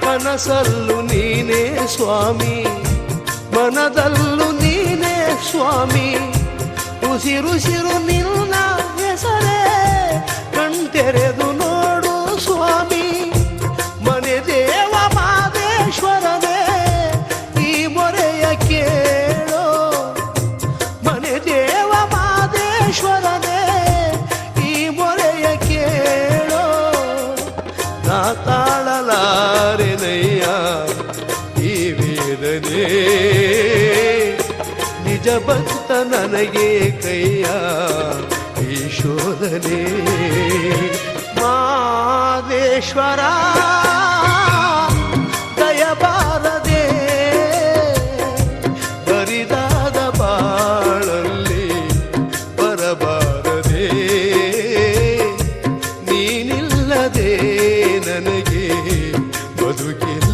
ಕನಸಲ್ಲು ನೀನೇ ಸ್ವಾಮಿ, ಮನದಲ್ಲೂ ನೀನೇ ಸ್ವಾಮಿ, ಉಸಿರುಸಿರು ನಿನ್ನ ಹೆಸರೇ, ಕಣ್ತೆರೆದು ನೋಡು ಸ್ವಾಮಿ. ಮನೆ ದೇವ ಮಾದೇಶ್ವರನೇ ಈ ಮೊರೆಯ ಕೇಳೋ, ಮನೆ ದೇವ ಮಾದೇಶ್ವರನೇ ಈ ಮೊರೆಯ ಕೇಳೋ. ನಾ ತಾಳಲಾರೆನಯ್ಯ ಈ ವೇದನೆ, ನಿಜ ಭಕ್ತ ನನಗೆ ಕೈಯ ಈ ಶೋಧನೆ. ಮಾದೇಶ್ವರ ದಯಬಾರದೆ ಬರಿದಾದ ಬಾಳಲ್ಲಿ ಬರಬಾರದೆ, ನೀನಿಲ್ಲದೆ ನನಗೆ ಬದುಕಿನ